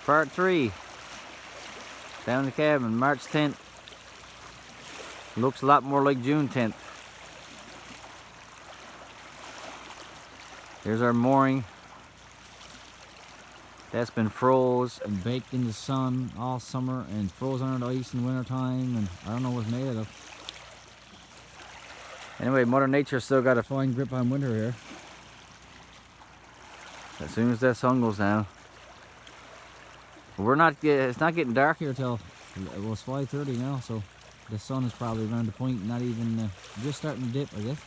Part 3. Down the cabin, March 10th. Looks a lot more like June 10th. Here's our mooring. That's been froze and baked in the sun all summer and froze under the ice in the winter time, and I don't know what's made of. Anyway, Mother Nature still got a fine grip on winter here. As soon as that sun goes down. It's not getting dark here till, well, it's 5:30 now, so the sun is probably around the point, not even, just starting to dip, I guess.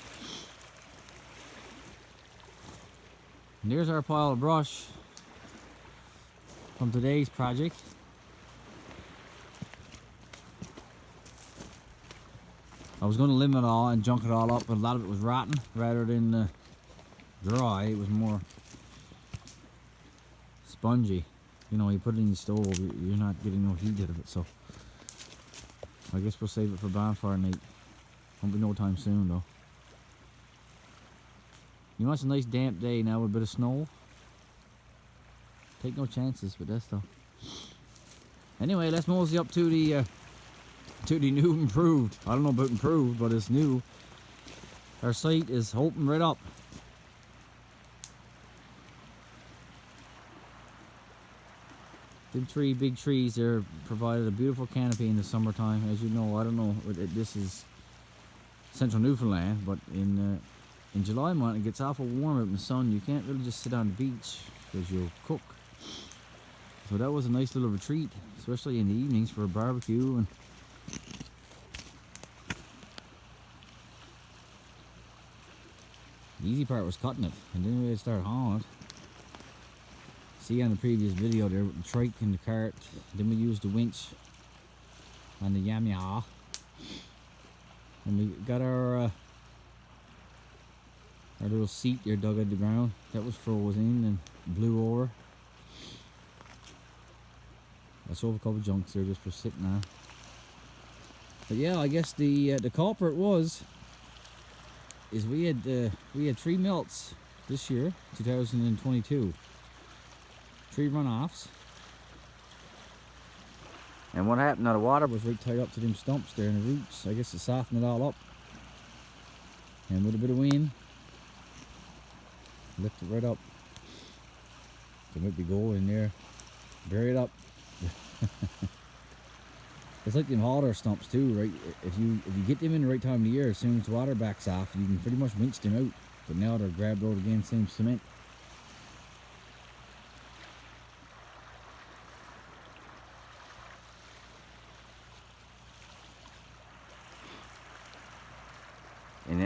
And there's our pile of brush from today's project. I was going to limb it all and junk it all up, but a lot of it was rotten rather than dry. It was more spongy. You know, you put it in the stove, you're not getting no heat out of it, so I guess we'll save it for bonfire night. Won't be no time soon though. You know, it's a nice damp day now with a bit of snow. Take no chances with that stuff. Anyway, let's mosey up to the new improved. I don't know about improved, but it's new. Our site is open right up. Them three big trees there provided a beautiful canopy in the summertime. As you know, I don't know, this is central Newfoundland, but in July month it gets awful warm out in the sun. You can't really just sit on the beach because you'll cook. So that was a nice little retreat, especially in the evenings for a barbecue. And the easy part was cutting it, and then we had to start hauling it. See on the previous video there with the trike in the cart. Then we used the winch on the Yamaha, and we got our little seat there dug out the ground. That was frozen and blew over. I sold a couple of junks there just for sitting on. But yeah, I guess the culprit is we had 3 melts this year, 2022. 3 runoffs. And what happened? Now the water was right tied up to them stumps there and the roots. I guess it softened it all up. And with a bit of wind, lift it right up. There might be gold in there. Bury it up. It's like them hauler stumps too, right? If you get them in the right time of the year, as soon as the water backs off, you can pretty much winch them out. But now they're grabbed out again, same cement.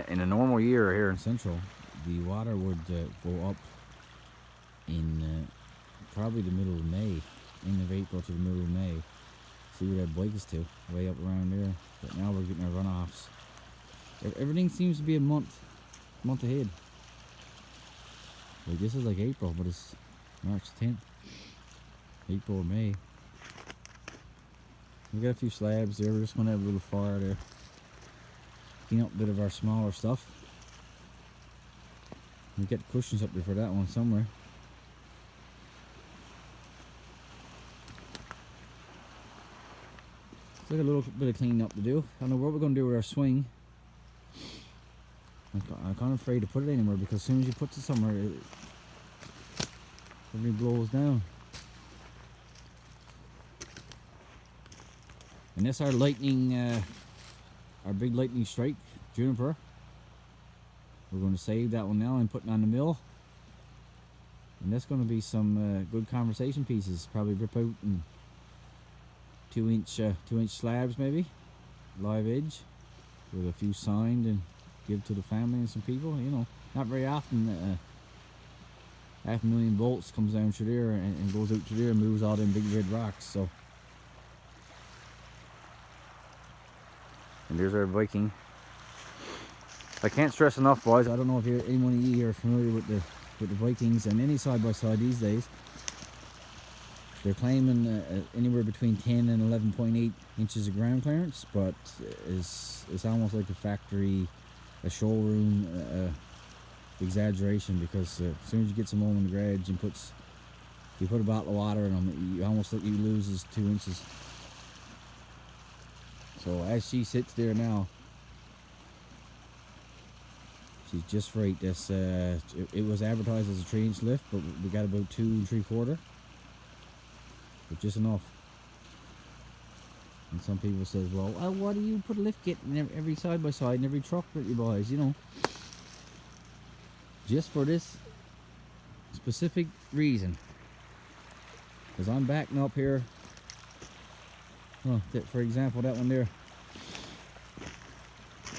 In a normal year here in Central, the water would go up in probably the middle of May, end of April to the middle of May. See where that bike is to, way up around there. But now we're getting our runoffs. Everything seems to be a month ahead. Like this is like April, but it's March 10th. April or May. We got a few slabs there. We're just gonna have a little fire there. Clean up a bit of our smaller stuff. We get cushions up there for that one somewhere. Still got a little bit of cleaning up to do. I don't know what we're going to do with our swing. I'm kind of afraid to put it anywhere because as soon as you put it somewhere, everything blows down. And that's our lightning, our big lightning strike juniper. We're going to save that one now and put it on the mill. And that's going to be some good conversation pieces. Probably rip out and 2-inch slabs maybe, live edge, with a few signed and give to the family and some people. You know, not very often 500,000 volts comes down through there and goes out through there and moves all them big red rocks. So, and there's our Viking. I can't stress enough, boys. I don't know if anyone of you are familiar with the Vikings and any side-by-side these days. They're claiming anywhere between 10 and 11.8 inches of ground clearance, but it's almost like a factory, a showroom exaggeration, because as soon as you get some home in the garage and puts If you put a bottle of water in them, you almost like you loses 2 inches. So as she sits there now, she's just right. This it was advertised as a 3-inch lift, but we got about 2 3/4, but just enough. And some people says, well, why do you put a lift kit in every side by side in every truck that you buy? You know, just for this specific reason. Because I'm backing up here. Well, for example, that one there.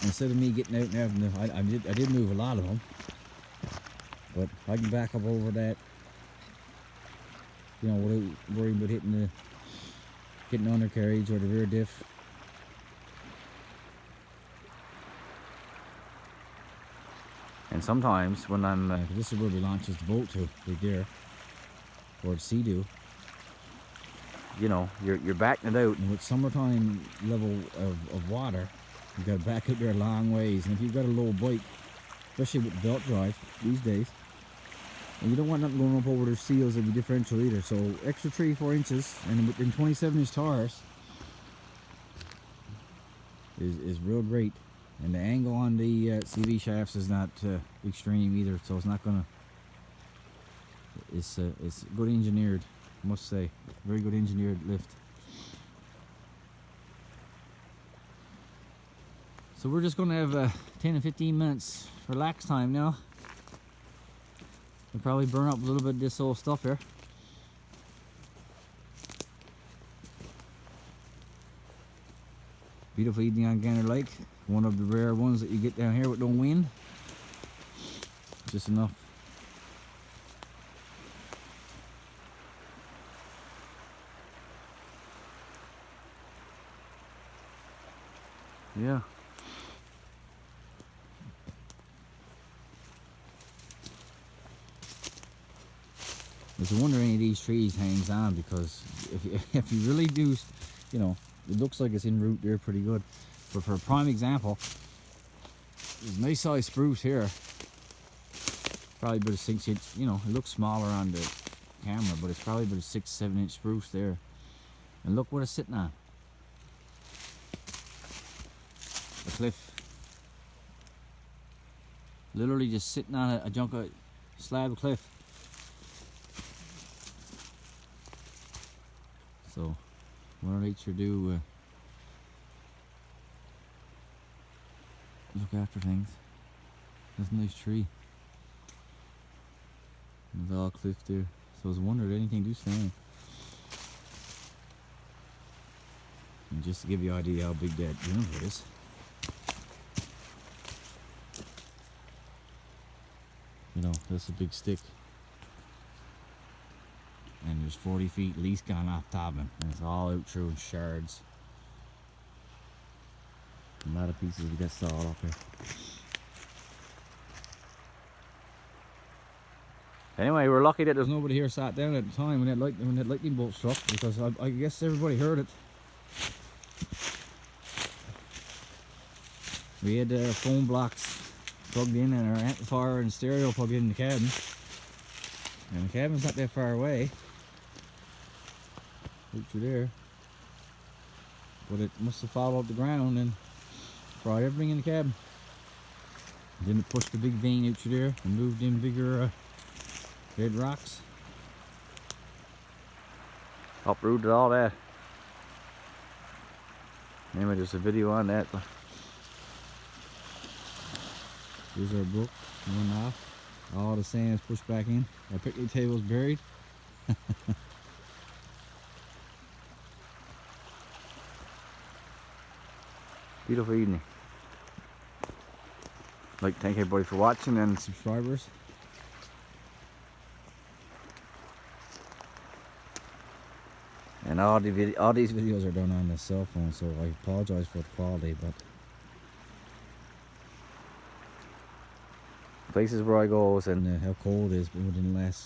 Instead of me getting out and having to, I did move a lot of them, but I can back up over that, you know, without worrying about hitting the undercarriage or the rear diff. And sometimes when I'm, this is where we launches the boat to, right there, or Sea-Doo. You know, you're backing it out, and with summertime level of water, you got to back out there a long ways. And if you've got a low bike, especially with belt drive these days, and you don't want nothing going up over the seals of the differential either. So extra 3-4 inches, and within 27-inch tires is real great. And the angle on the CV shafts is not extreme either, so it's not gonna. It's good engineered, I must say. Very good engineered lift. So we're just gonna have 10 and 15 minutes relax time now. We'll probably burn up a little bit of this old stuff here. Beautiful evening on Gander Lake. One of the rare ones that you get down here with no wind. Just enough. Yeah. It's a wonder any of these trees hangs on, because if you really do, you know, it looks like it's in root there pretty good. But for a prime example, there's a nice size spruce here. Probably about a 6-inch, you know, it looks smaller on the camera, but it's probably about a 6-7 inch spruce there. And look what it's sitting on. A cliff. Literally just sitting on a junk of slab of cliff. So, Mother Nature do look after things. That's a nice tree. And there's all cliff there. So I was wondering if anything do stand. And just to give you an idea how big that juniper is. You know, that's a big stick. And there's 40 feet at least gone off top of it. And it's all out through in shards. A lot of pieces we got sawed up here. Anyway, we're lucky that there's nobody here sat down at the time when that lightning bolt struck, because I guess everybody heard it. We had phone blocks plugged in and our amplifier and stereo plugged in the cabin. And the cabin's not that far away. Right through there. But it must have followed up the ground and fried everything in the cabin. Then it pushed the big vein out through there and moved in bigger red rocks. Uprooted all that. Anyway, there's a video on that. Here's our brook, one off. All the sand is pushed back in. Our picnic table's buried. Beautiful evening. I'd like to thank everybody for watching and subscribers. And all these videos are done on the cell phone, so I apologize for the quality, but places where I go and how cold it is within the last